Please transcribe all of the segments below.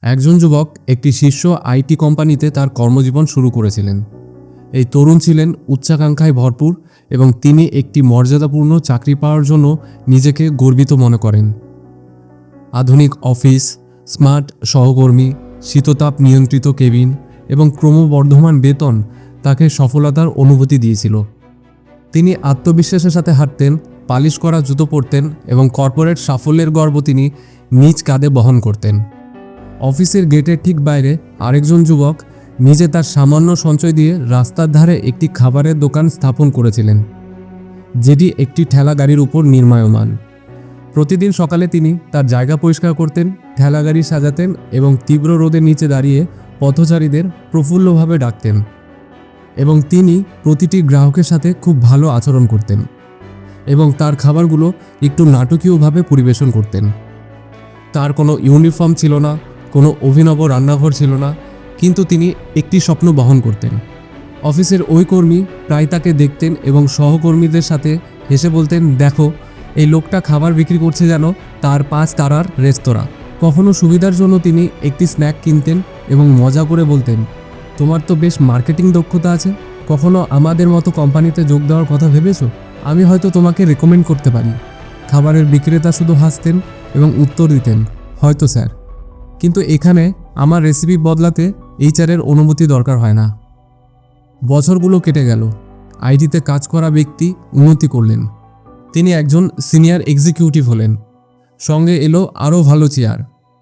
একজন যুবক একটি শীর্ষ আইটি কোম্পানিতে তার কর্মজীবন শুরু করেছিলেন। এই তরুণ ছিলেন উচ্চাকাঙ্ক্ষায় ভরপুর এবং তিনি একটি মর্যাদাপূর্ণ চাকরি পাওয়ার জন্য নিজেকে গর্বিত মনে করেন। আধুনিক অফিস, স্মার্ট সহকর্মী, শীততাপ নিয়ন্ত্রিত কেবিন এবং ক্রমবর্ধমান বেতন তাকে সফলতার অনুভূতি দিয়েছিল। তিনি আত্মবিশ্বাসের সাথে হাঁটতেন, পালিশ করা জুতো পরতেন এবং কর্পোরেট সাফল্যের গর্ব তিনি নিজ কাঁধে বহন করতেন। অফিসের গেটের ঠিক বাইরে আরেকজন যুবক নিজে তার সামান্য সঞ্চয় দিয়ে রাস্তার ধারে একটি খাবারের দোকান স্থাপন করেছিলেন, যেটি একটি ঠেলা গাড়ির উপর নির্মায়মান। প্রতিদিন সকালে তিনি তার জায়গা পরিষ্কার করতেন, ঠেলা গাড়ি সাজাতেন এবং তীব্র রোদের নিচে দাঁড়িয়ে পথচারীদের প্রফুল্লভাবে ডাকতেন। এবং তিনি প্রতিটি গ্রাহকের সাথে খুব ভালো আচরণ করতেন এবং তার খাবারগুলো একটু নাটকীয়ভাবে পরিবেশন করতেন। তার কোনো ইউনিফর্ম ছিল না, কোনো অভিনব রান্নাঘর ছিল না, কিন্তু তিনি একটি স্বপ্ন বহন করতেন। অফিসের ওই কর্মী প্রায় তাকে দেখতেন এবং সহকর্মীদের সাথে হেসে বলতেন, দেখো এই লোকটা খাবার বিক্রি করছে যেন তার 5 তারার রেস্তোরাঁ। কখনো সুবিধার জন্য তিনি একটি স্ন্যাক কিনতেন এবং মজা করে বলতেন, তোমার তো বেশ মার্কেটিং দক্ষতা আছে, কখনো আমাদের মতো কোম্পানিতে যোগ দেওয়ার কথা ভেবেছো? আমি হয়তো তোমাকে রেকমেন্ড করতে পারি। খাবারের বিক্রেতা শুধু হাসতেন এবং উত্তর দিতেন, হয়তো স্যার, কিন্তু এখানে আমার রেসিপি বদলাতে এইচআরের অনুমতি দরকার হয় না। বছরগুলো কেটে গেল। আইটিতে কাজ করা ব্যক্তি উন্নতি করলেন। তিনি একজন সিনিয়র এক্সিকিউটিভ হলেন। সঙ্গে এলো আরও ভালো চেয়ার,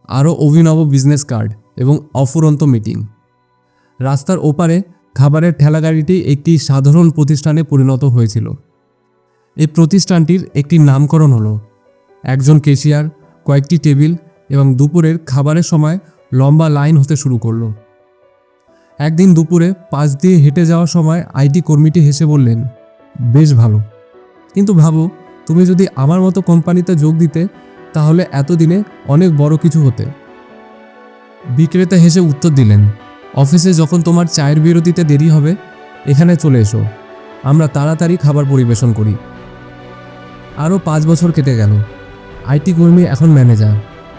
আরও অভিনব বিজনেস কার্ড এবং অফুরন্ত মিটিং। রাস্তার ওপারে খাবারের ঠেলাগাড়িটি একটি সাধারণ প্রতিষ্ঠানে পরিণত হয়েছিল। এই প্রতিষ্ঠানটির একটি নামকরণ হলো। একজন ক্যাশিয়ার, কয়েকটি টেবিল এবং দুপুরের খাবারের সময় লম্বা লাইন হতে শুরু করলো। একদিন দুপুরে পাশ দিয়ে হেঁটে যাওয়ার সময় আইটি কর্মীটি হেসে বললেন, বেশ ভালো, কিন্তু ভাবো তুমি যদি আমার মতো কোম্পানিতে যোগ দিতে, তাহলে এতদিনে অনেক বড় কিছু হতে। বিক্রেতা হেসে উত্তর দিলেন, অফিসে যখন তোমার চায়ের বিরতিতে দেরি হবে, এখানে চলে এসো, আমরা তাড়াতাড়ি খাবার পরিবেশন করি। আরও 5 বছর কেটে গেল। আইটি কর্মী এখন ম্যানেজার,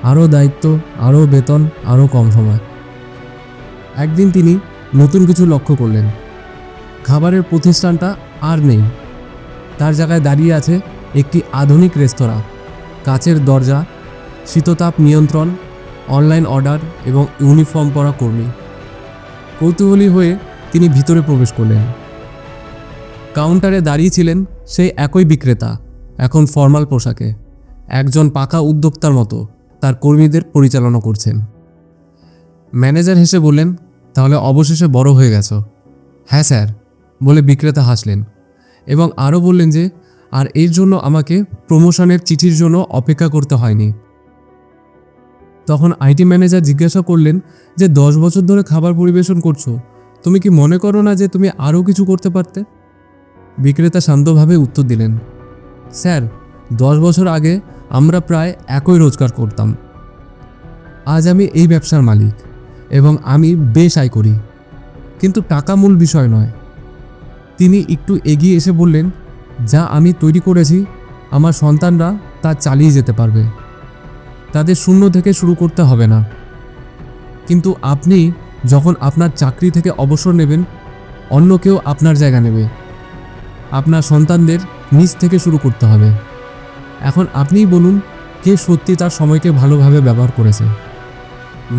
আরও দায়িত্ব, আরও বেতন, আরও কম সময়। একদিন তিনি নতুন কিছু লক্ষ্য করলেন। খাবারের প্রতিষ্ঠানটা আর নেই, তার জায়গায় দাঁড়িয়ে আছে একটি আধুনিক রেস্তোরাঁ, কাচের দরজা, শীততাপ নিয়ন্ত্রণ, অনলাইন অর্ডার এবং ইউনিফর্ম পরা কর্মী। কৌতূহলী হয়ে তিনি ভিতরে প্রবেশ করলেন। কাউন্টারে দাঁড়িয়ে ছিলেন সেই একই বিক্রেতা, এখন ফর্মাল পোশাকে, একজন পাকা উদ্যোক্তার মতো তার কর্মীদের পরিচালনা করছেন। ম্যানেজার হেসে বললেন, তাহলে অবশেষে বড় হয়ে গেছো। হ্যাঁ স্যার, বলে বিক্রেতা হাসলেন এবং আরও বললেন যে আর এর জন্য আমাকে প্রমোশনের চিঠির জন্য অপেক্ষা করতে হয়নি। তখন আইটি ম্যানেজার জিজ্ঞাসা করলেন যে 10 বছর ধরে খাবার পরিবেশন করছো, তুমি কি মনে করো না যে তুমি আরও কিছু করতে পারতে? বিক্রেতা শান্তভাবে উত্তর দিলেন, স্যার, 10 বছর আগে আমরা প্রায় একই রোজগার করতাম। আজ আমি এই ব্যবসার মালিক এবং আমি বেশ আয় করি, কিন্তু টাকা মূল বিষয় নয়। তিনি একটু এগিয়ে এসে বললেন, যা আমি তৈরি করেছি আমার সন্তানরা তা চালিয়ে যেতে পারবে, তাদের শূন্য থেকে শুরু করতে হবে না। কিন্তু আপনি যখন আপনার চাকরি থেকে অবসর নেবেন, অন্য কেউ আপনার জায়গা নেবে। আপনার সন্তানদের নিজ থেকে শুরু করতে হবে। এখন আপনিই বলুন, কে সত্যি তার সময়কে ভালোভাবে ব্যবহার করেছে?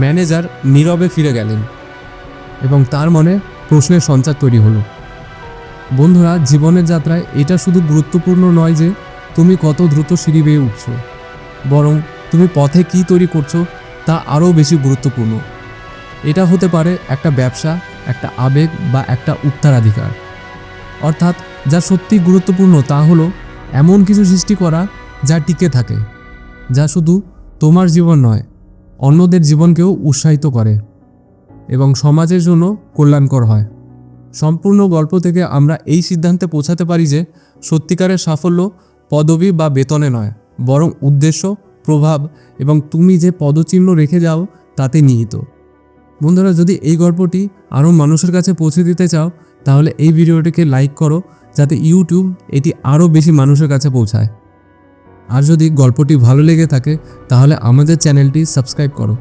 ম্যানেজার নীরবে ফিরে গেলেন এবং তার মনে প্রশ্নের সঞ্চার তৈরি হলো। বন্ধুরা, জীবনের যাত্রায় এটা শুধু গুরুত্বপূর্ণ নয় যে তুমি কত দ্রুত সিঁড়ি বেয়ে উঠছো, বরং তুমি পথে কী তৈরি করছো তা আরও বেশি গুরুত্বপূর্ণ। এটা হতে পারে একটা ব্যবসা, একটা আবেগ বা একটা উত্তরাধিকার। অর্থাৎ যা সত্যি গুরুত্বপূর্ণ তা হলো এমন কিছু সৃষ্টি করা যা টিকে থাকে, যা শুধু তোমার জীবন নয়, অন্যদের জীবনকেও উৎসাহিত করে এবং সমাজের জন্য কল্যাণকর হয়। সম্পূর্ণ গল্প থেকে আমরা এই সিদ্ধান্তে পৌঁছাতে পারি যে সত্যিকারের সাফল্য পদবি বা বেতনে নয়, বরং উদ্দেশ্য, প্রভাব এবং তুমি যে পদচিহ্ন রেখে যাও তাতে নিহিত। বন্ধুরা, যদি এই গল্পটি আরও মানুষের কাছে পৌঁছে দিতে চাও, তাহলে এই ভিডিওটিকে লাইক করো, যাতে ইউটিউব এটি আরও বেশি মানুষের কাছে পৌঁছায়। আর যদি গল্পটি ভালো লেগে থাকে, তাহলে আমাদের চ্যানেলটি সাবস্ক্রাইব করো।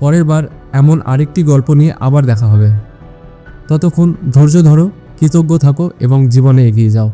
পরের বার এমন আরেকটি গল্প নিয়ে আবার দেখা হবে। ততক্ষণ ধৈর্য ধরো, কৃতজ্ঞ থাকো এবং জীবনে এগিয়ে যাও।